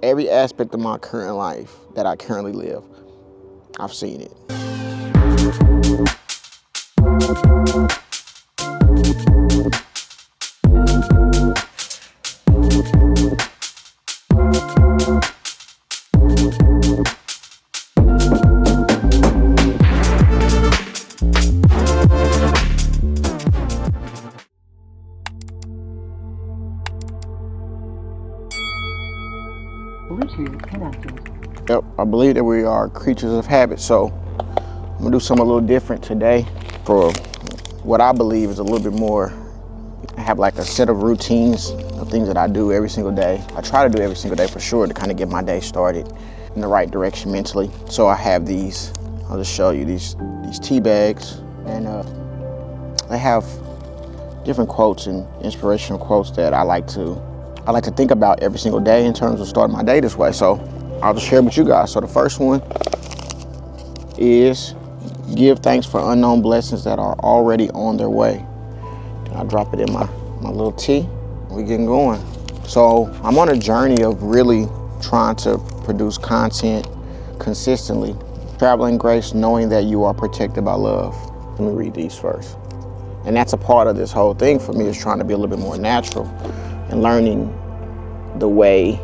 Every aspect of my current life that I currently live, I've seen it. Bluetooth connected. Yep, I believe that we are creatures of habit, so I'm gonna do something a little different today for what I believe is a little bit more. I have like a set of routines of things that I do every single day. I try to do every single day for sure to kind of get my day started in the right direction mentally. So I have these, I'll just show you these tea bags, and they have different quotes and inspirational quotes that I like to think about every single day in terms of starting my day this way. So I'll just share with you guys. So the first one is give thanks for unknown blessings that are already on their way. And I drop it in my little tea. We getting going. So I'm on a journey of really trying to produce content consistently. Traveling grace, knowing that you are protected by love. Let me read these first. And that's a part of this whole thing for me, is trying to be a little bit more natural and learning the way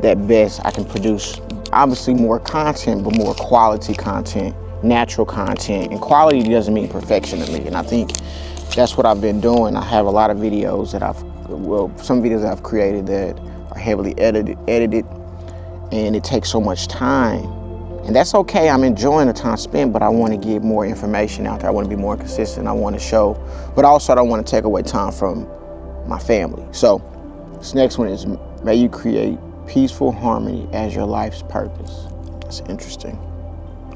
that best I can produce, obviously more content, but more quality content, natural content. And quality doesn't mean perfection to me. And I think that's what I've been doing. I have a lot of videos that some videos that I've created that are heavily edited, and it takes so much time. And that's okay, I'm enjoying the time spent, but I want to get more information out there. I want to be more consistent, I want to show, but also I don't want to take away time from my family. So this next one is, may you create peaceful harmony as your life's purpose. That's interesting.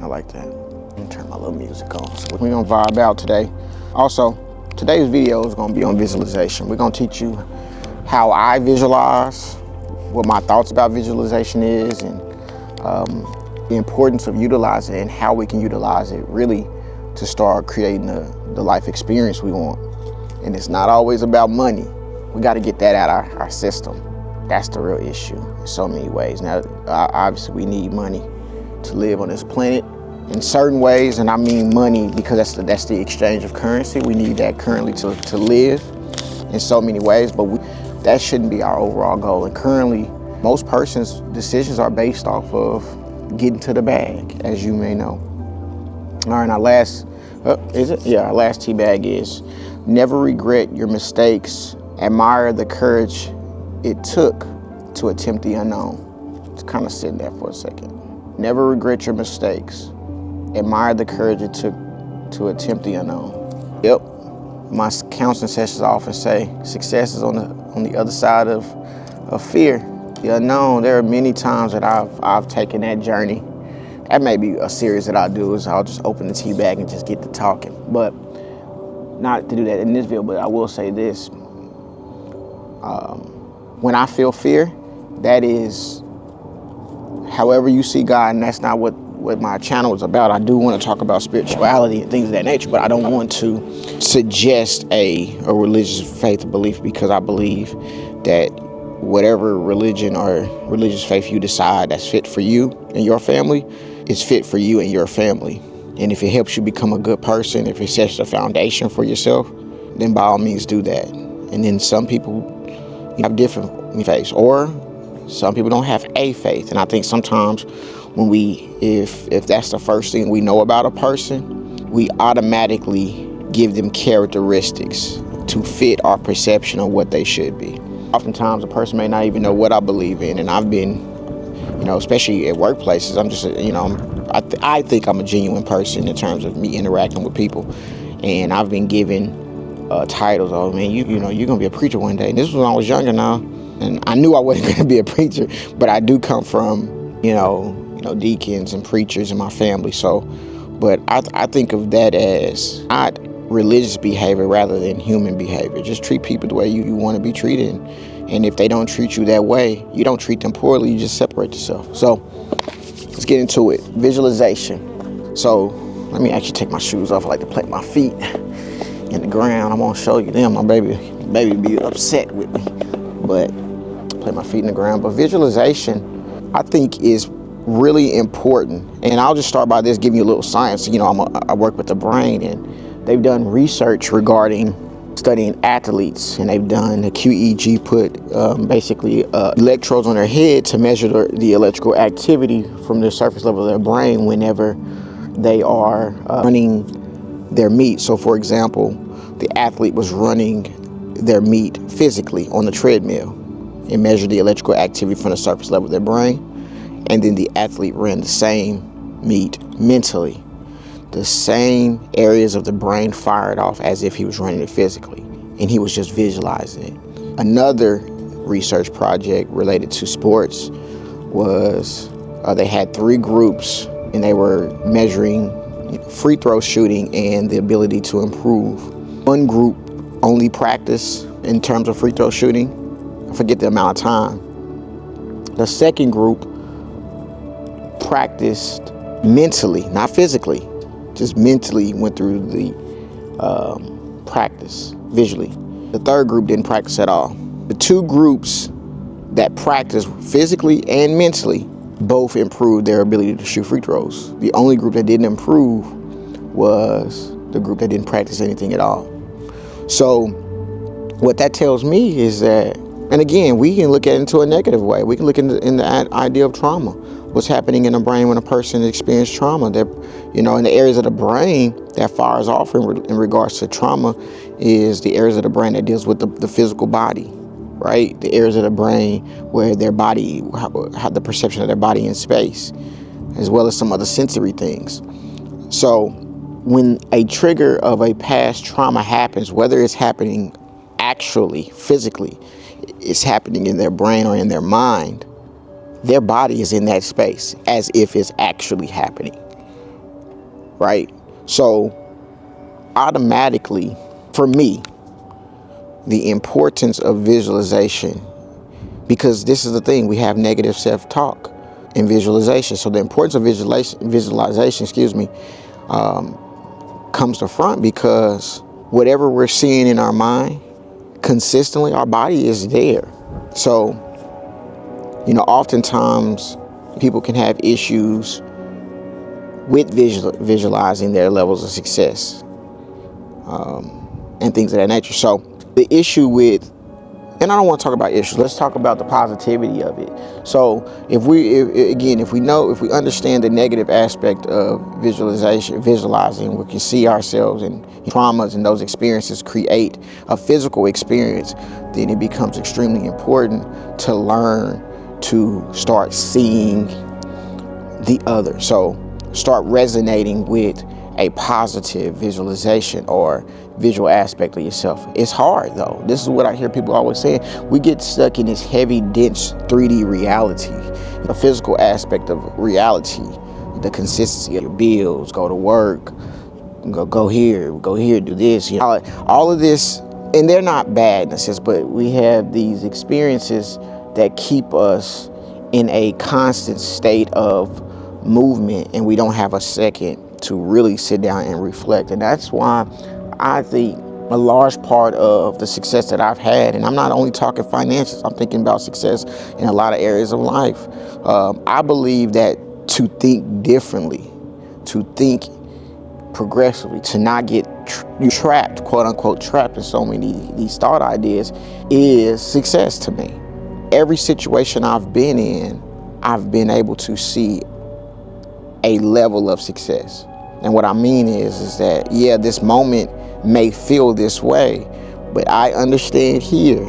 I like that. Let me turn my little music on. So we're gonna vibe out today. Also, today's video is gonna be on visualization. We're gonna teach you how I visualize, what my thoughts about visualization is, and the importance of utilizing it and how we can utilize it really to start creating the life experience we want. And it's not always about money. We got to get that out of our system. That's the real issue in so many ways. Now, obviously we need money to live on this planet in certain ways, and I mean money because that's the exchange of currency. We need that currently to live in so many ways, but that shouldn't be our overall goal. And currently, most persons' decisions are based off of getting to the bag, as you may know. All right, our last, our last tea bag is, never regret your mistakes. Admire the courage it took to attempt the unknown. Just kind of sit there for a second. Never regret your mistakes. Admire the courage it took to attempt the unknown. Yep, my counseling sessions often say success is on the other side of fear, the unknown. There are many times that I've taken that journey. That may be a series that I'll do, is I'll just open the tea bag and just get to talking. But not to do that in this video, but I will say this. When I feel fear, that is however you see God, and that's not what my channel is about. I do want to talk about spirituality and things of that nature, but I don't want to suggest a religious faith belief, because I believe that whatever religion or religious faith you decide that's fit for you and your family is fit for you and your family. And if it helps you become a good person, if it sets a foundation for yourself, then by all means do that. And then some people have different faiths, or some people don't have a faith. And I think sometimes when if that's the first thing we know about a person, we automatically give them characteristics to fit our perception of what they should be. Oftentimes a person may not even know what I believe in, and I've been, especially at workplaces, I'm just, I think I'm a genuine person in terms of me interacting with people, and I've been given titles. Oh man, you're gonna be a preacher one day. And this was when I was younger now, and I knew I wasn't gonna be a preacher, but I do come from, deacons and preachers in my family. So, but I think of that as not religious behavior rather than human behavior. Just treat people the way you want to be treated. And if they don't treat you that way, you don't treat them poorly, you just separate yourself. So let's get into it. Visualization. So let me actually take my shoes off. I like to plant my feet in the ground. I'm gonna show you them. My baby be upset with me. But plant my feet in the ground. But visualization, I think, is really important. And I'll just start by this, giving you a little science. I work with the brain, and they've done research regarding studying athletes, and they've done a QEEG, put basically electrodes on their head to measure the electrical activity from the surface level of their brain whenever they are running their meet. So for example, the athlete was running their meet physically on the treadmill and measured the electrical activity from the surface level of their brain, and then the athlete ran the same meet mentally. The same areas of the brain fired off as if he was running it physically, and he was just visualizing it. Another research project related to sports was they had 3 groups, and they were measuring free throw shooting and the ability to improve. One group only practiced in terms of free throw shooting. I forget the amount of time. The second group practiced mentally, not physically, just mentally went through the practice visually. The third group didn't practice at all. The 2 groups that practiced physically and mentally both improved their ability to shoot free throws. The only group that didn't improve was the group that didn't practice anything at all. So what that tells me is that, and again, we can look at it into a negative way. We can look in the idea of trauma. What's happening in the brain when a person experiences trauma? That, in the areas of the brain that fires off in regards to trauma is the areas of the brain that deals with the physical body, right? The areas of the brain where their body, have the perception of their body in space, as well as some other sensory things. So when a trigger of a past trauma happens, whether it's happening actually, physically, it's happening in their brain or in their mind, their body is in that space as if it's actually happening, right? So automatically, for me, the importance of visualization, because this is the thing, we have negative self-talk in visualization. So the importance of visualization, comes to front, because whatever we're seeing in our mind consistently, our body is there. So, oftentimes people can have issues with visualizing their levels of success and things of that nature. So the issue with, and I don't want to talk about issues, let's talk about the positivity of it. So if we understand the negative aspect of visualizing, we can see ourselves and traumas and those experiences create a physical experience, then it becomes extremely important to learn to start seeing the other. So start resonating with a positive visualization or visual aspect of yourself. It's hard though. This is what I hear people always saying. We get stuck in this heavy, dense 3D reality, the physical aspect of reality, the consistency of your bills, go to work, go here, do this, all of this. And they're not bad in a sense, but we have these experiences that keep us in a constant state of movement, and we don't have a second to really sit down and reflect. And that's why I think a large part of the success that I've had, and I'm not only talking finances, I'm thinking about success in a lot of areas of life. I believe that to think differently, to think progressively, to not get trapped, quote unquote, trapped in so many these thought ideas is success to me. Every situation I've been in, I've been able to see a level of success. And what I mean is that, yeah, this moment may feel this way, but I understand here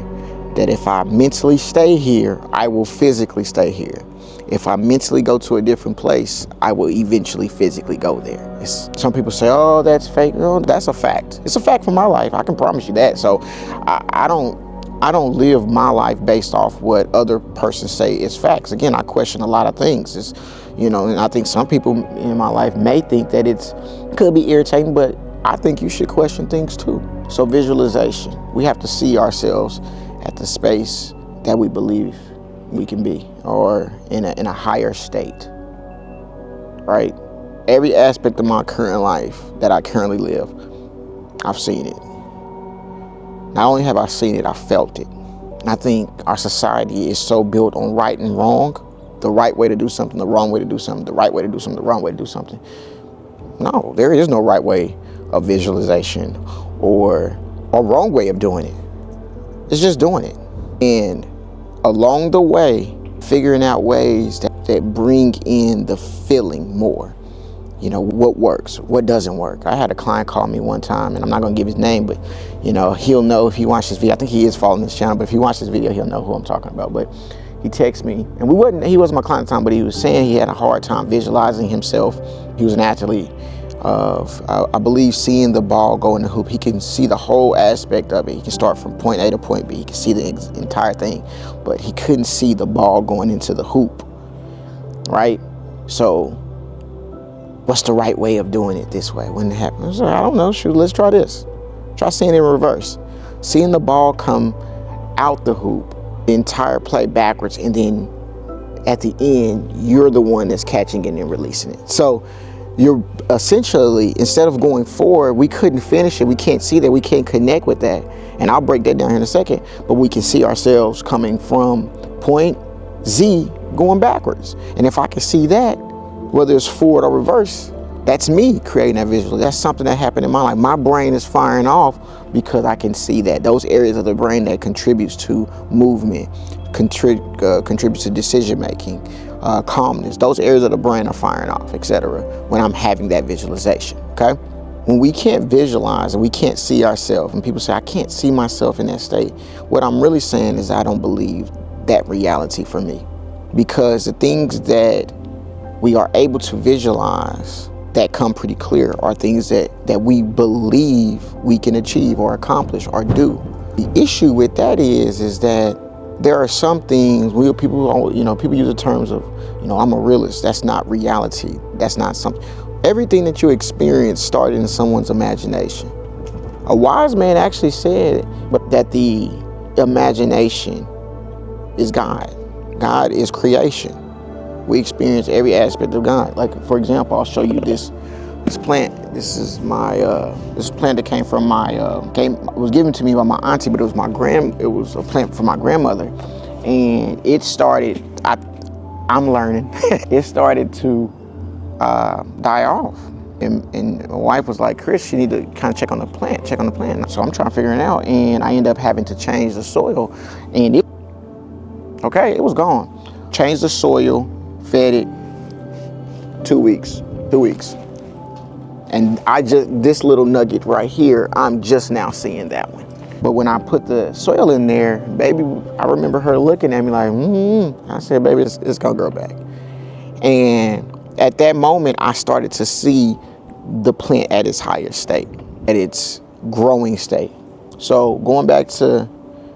that if I mentally stay here, I will physically stay here. If I mentally go to a different place, I will eventually physically go there. Some people say, oh, that's fake. No, that's a fact. It's a fact for my life. I can promise you that. So I don't live my life based off what other persons say is facts. Again, I question a lot of things. And I think some people in my life may think that it could be irritating, but I think you should question things too. So visualization, we have to see ourselves at the space that we believe we can be, or in a higher state, right? Every aspect of my current life that I currently live, I've seen it. Not only have I seen it, I felt it. I think our society is so built on right and wrong, the right way to do something, the wrong way to do something, the right way to do something, the wrong way to do something. No, there is no right way of visualization or a wrong way of doing it. It's just doing it. And along the way, figuring out ways that bring in the feeling more. You know, what works, what doesn't work. I had a client call me one time, and I'm not gonna give his name, but you know, he'll know if he watches this video. I think he is following this channel, but if he watches this video, he'll know who I'm talking about. But he texted me, and he wasn't my client at the time, but he was saying he had a hard time visualizing himself. He was an athlete of, I believe, seeing the ball go in the hoop. He can see the whole aspect of it. He can start from point A to point B. He can see the entire thing, but he couldn't see the ball going into the hoop, right? So what's the right way of doing it this way when it happens? I don't know, shoot, let's try this. Try seeing it in reverse. Seeing the ball come out the hoop, the entire play backwards, and then at the end, you're the one that's catching it and releasing it. So you're essentially, instead of going forward, we couldn't finish it, we can't see that, we can't connect with that. And I'll break that down here in a second, but we can see ourselves coming from point Z going backwards. And if I can see that, whether it's forward or reverse, that's me creating that visual. That's something that happened in my life. My brain is firing off because I can see that. Those areas of the brain that contributes to movement, contributes to decision making, calmness. Those areas of the brain are firing off, etc. when I'm having that visualization, okay? When we can't visualize and we can't see ourselves, and people say, I can't see myself in that state, what I'm really saying is I don't believe that reality for me. Because the things that we are able to visualize that come pretty clear are things that we believe we can achieve or accomplish or do. The issue with that is that there are some things people use the terms of, I'm a realist. That's not reality. That's not something. Everything that you experience started in someone's imagination. A wise man actually said that the imagination is God. God is creation. We experience every aspect of God. Like, for example, I'll show you this plant. This is my this plant that came from was given to me by my auntie, but it was a plant from my grandmother, and it started. I'm learning. It started to die off, and my wife was like, Chris, you need to kind of check on the plant. So I'm trying to figure it out, and I end up having to change the soil, and it was gone. Changed the soil. Fed it 2 weeks. And this little nugget right here, I'm just now seeing that one. But when I put the soil in there, baby, I remember her looking at me like, I said, baby, it's gonna grow back. And at that moment, I started to see the plant at its higher state, at its growing state. So going back to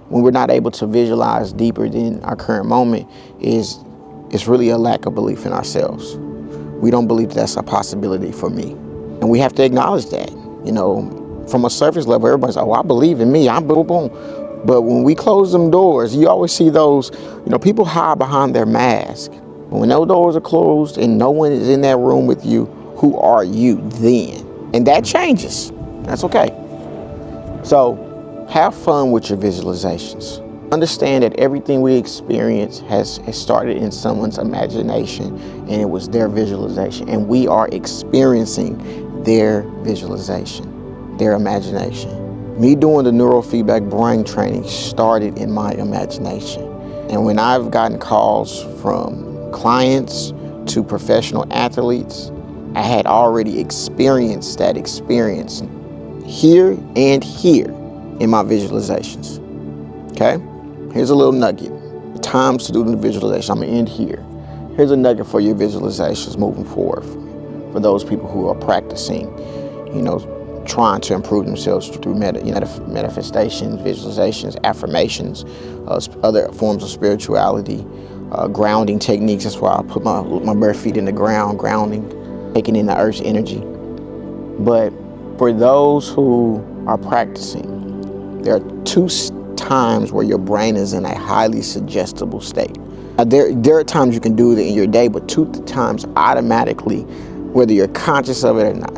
when we're not able to visualize deeper than our current moment it's really a lack of belief in ourselves. We don't believe that's a possibility for me. And we have to acknowledge that. From a surface level, everybody's like, I believe in me, I'm boom, boom. But when we close them doors, you always see those, people hide behind their mask. But when those doors are closed and no one is in that room with you, who are you then? And that changes. That's okay. So have fun with your visualizations. Understand that everything we experience has started in someone's imagination, and it was their visualization. And we are experiencing their visualization, their imagination. Me doing the neurofeedback brain training started in my imagination. And when I've gotten calls from clients to professional athletes, I had already experienced that experience here and here in my visualizations. Okay? Here's a little nugget. Times to do the visualization. I'm gonna end here. Here's a nugget for your visualizations moving forward. For those people who are practicing, trying to improve themselves through manifestations, visualizations, affirmations, other forms of spirituality, grounding techniques. That's why I put my bare feet in the ground, grounding, taking in the earth's energy. But for those who are practicing, there are two times where your brain is in a highly suggestible state. There are times you can do it in your day, but 2 times automatically, whether you're conscious of it or not.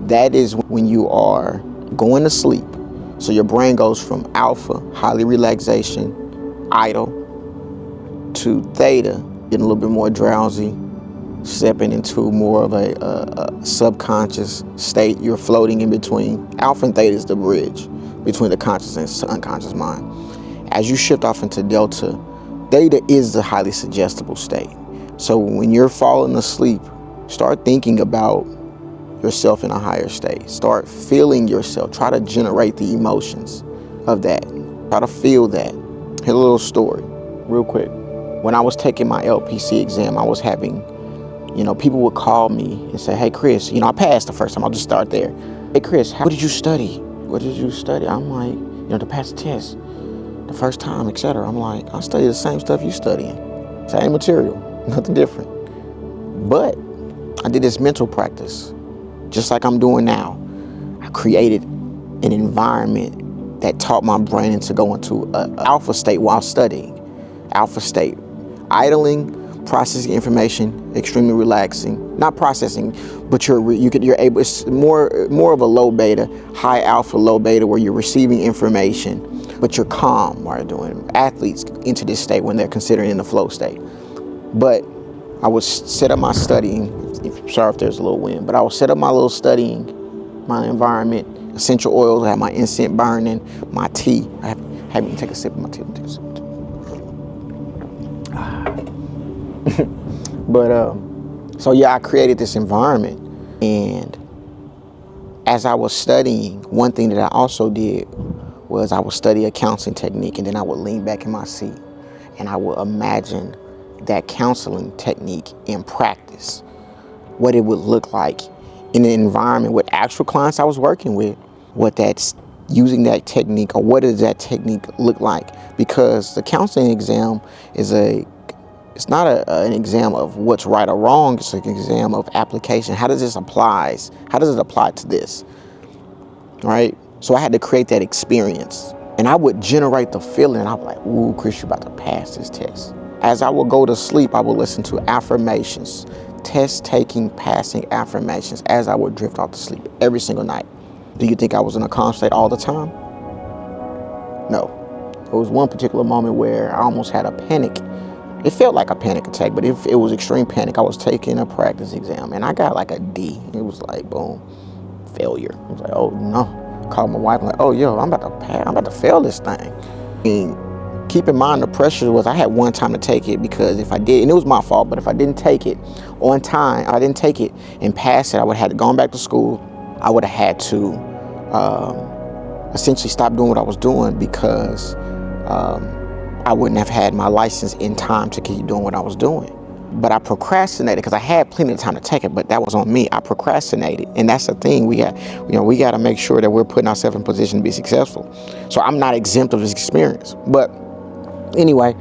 That is when you are going to sleep. So your brain goes from alpha, highly relaxation, idle, to theta, getting a little bit more drowsy, stepping into more of a subconscious state. You're floating in between. Alpha and theta is the bridge between the conscious and unconscious mind. As you shift off into delta, theta is the highly suggestible state. So when you're falling asleep, start thinking about yourself in a higher state. Start feeling yourself. Try to generate the emotions of that. Try to feel that. Here's a little story, real quick. When I was taking my LPC exam, I was having, people would call me and say, hey, Chris, I passed the first time. I'll just start there. Hey, Chris, what did you study? What did you study? I'm like, to pass the test the first time, etc. I'm like, I study the same stuff you studying. Same material, nothing different. But I did this mental practice, just like I'm doing now. I created an environment that taught my brain to go into an alpha state while studying. Alpha state, idling, processing information, extremely relaxing. Not processing, but you're able. It's more of a low beta, high alpha, low beta, where you're receiving information, but you're calm while you're doing. Athletes into this state when they're considering in the flow state. But I would set up my studying. Sorry if there's a little wind, but I would set up my little studying, my environment, essential oils. I have my incense burning, my tea. I have me take a sip of my tea. But so yeah, I created this environment, and as I was studying, one thing that I also did was I would study a counseling technique, and then I would lean back in my seat and I would imagine that counseling technique in practice, what it would look like in an environment with actual clients I was working with, what that's using that technique, or what does that technique look like? Because the counseling exam is it's not an exam of what's right or wrong. It's an exam of application. How does this apply? How does it apply to this? Right? So I had to create that experience, and I would generate the feeling. And I'd be like, ooh, Chris, you're about to pass this test. As I would go to sleep, I would listen to affirmations, test-taking, passing affirmations as I would drift off to sleep every single night. Do you think I was in a calm state all the time? No. There was one particular moment where I almost had a panic. It felt like a panic attack, but it was extreme panic. I was taking a practice exam, and I got like a D. It was like, boom, failure. I was like, oh no. I called my wife, I'm like, oh, yo, I'm about to fail this thing. And keep in mind, the pressure was I had one time to take it, because if I did, and it was my fault, but if I didn't take it on time, I didn't take it and pass it, I would have had to gone back to school. I would have had to essentially stop doing what I was doing, because I wouldn't have had my license in time to keep doing what I was doing. But I procrastinated because I had plenty of time to take it, but that was on me. I procrastinated, and that's the thing. We got to make sure that we're putting ourselves in position to be successful. So I'm not exempt of this experience. But anyway,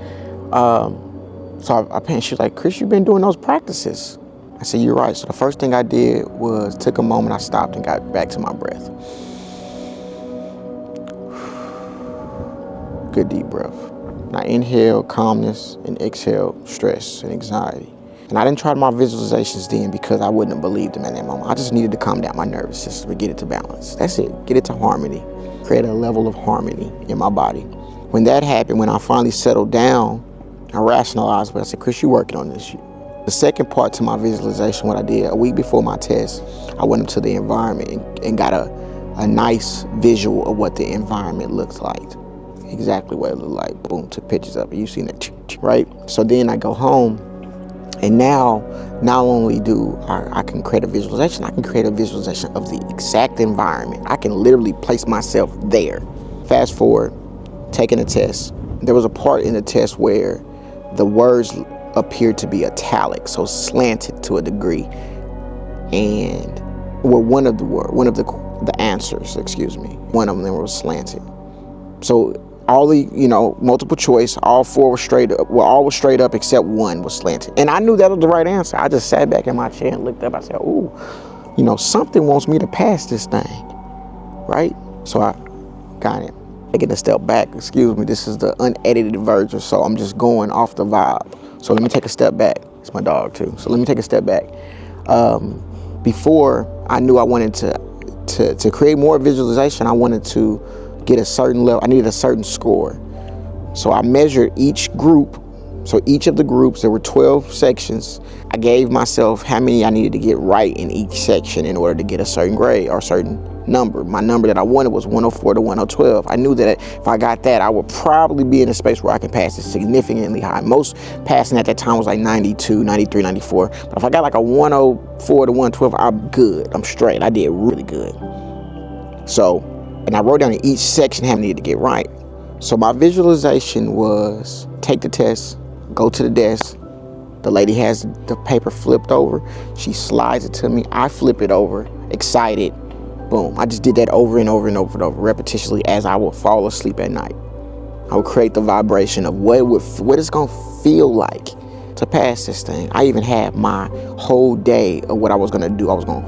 so I she was like, Chris, you've been doing those practices. I said, you're right. So the first thing I did was took a moment, I stopped and got back to my breath. Good deep breath. And I inhale calmness and exhale stress and anxiety. And I didn't try my visualizations then, because I wouldn't have believed them at that moment. I just needed to calm down my nervous system and get it to balance. That's it. Get it to harmony. Create a level of harmony in my body. When that happened, when I finally settled down, I rationalized, but I said, Chris, you're working on this. The second part to my visualization, what I did a week before my test, I went into the environment and got a nice visual of what the environment looks like. Exactly what it looked like. Boom, took pictures of it. You seen it, right? So then I go home, and now not only do I can create a visualization, I can create a visualization of the exact environment. I can literally place myself there. Fast forward, taking a test. There was a part in the test where the words appeared to be italic, so slanted to a degree, and one of the answers, one of them was slanted. So all the, multiple choice, all four were straight up. Well, all was straight up except one was slanted. And I knew that was the right answer. I just sat back in my chair and looked up. I said, ooh, something wants me to pass this thing, right? So I got it. Taking a step back, this is the unedited version, so I'm just going off the vibe. So let me take a step back. It's my dog too. So let me take a step back. Before I knew I wanted to create more visualization, I wanted to get a certain level. I needed a certain score. So I measured each group. So each of the groups, there were 12 sections. I gave myself how many I needed to get right in each section in order to get a certain grade or a certain number. My number that I wanted was 104 to 112. I knew that if I got that, I would probably be in a space where I can pass it significantly high. Most passing at that time was like 92, 93, 94. But if I got like a 104 to 112, I'm good. I'm straight. I did really good. So, and I wrote down in each section how I needed to get right. So my visualization was take the test, go to the desk. The lady has the paper flipped over. She slides it to me. I flip it over, excited. Boom. I just did that over and over and over and over, repetitiously as I would fall asleep at night. I would create the vibration of what it's going to feel like to pass this thing. I even had my whole day of what I was going to do. Who I was going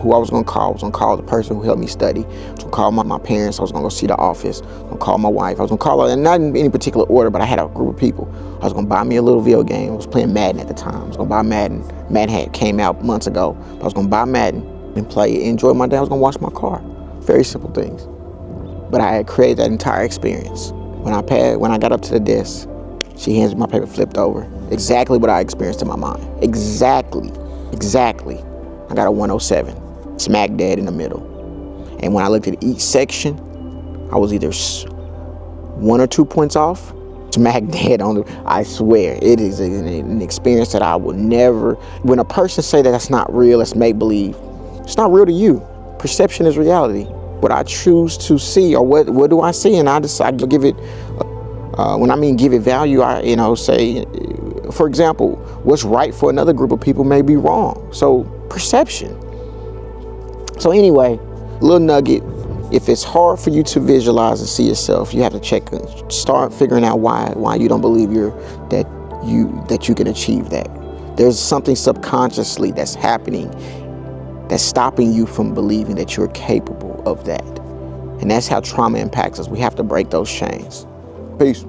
to call. I was going to call the person who helped me study. I was going to call my parents. I was going to go see the office. I was going to call my wife. I was going to call her, and not in any particular order, but I had a group of people. I was going to buy me a little video game. I was playing Madden at the time. I was going to buy Madden. Madden came out months ago. I was going to buy Madden and play it, enjoy my day. I was going to wash my car. Very simple things. But I had created that entire experience. When I got up to the desk, she hands me my paper flipped over. Exactly what I experienced in my mind. Exactly. I got a 107, smack dead in the middle. And when I looked at each section, I was either 1 or 2 points off, smack dead on the, I swear, it is an experience that I will never, when a person say that that's not real, it's make-believe, it's not real to you. Perception is reality. What I choose to see, or what do I see, and I decide to give it, when I mean give it value, I say, for example, what's right for another group of people may be wrong. So perception. So anyway, little nugget, if it's hard for you to visualize and see yourself, you have to start figuring out why you don't believe that you can achieve that. There's something subconsciously that's happening that's stopping you from believing that you're capable of that. And that's how trauma impacts us. We have to break those chains. Peace.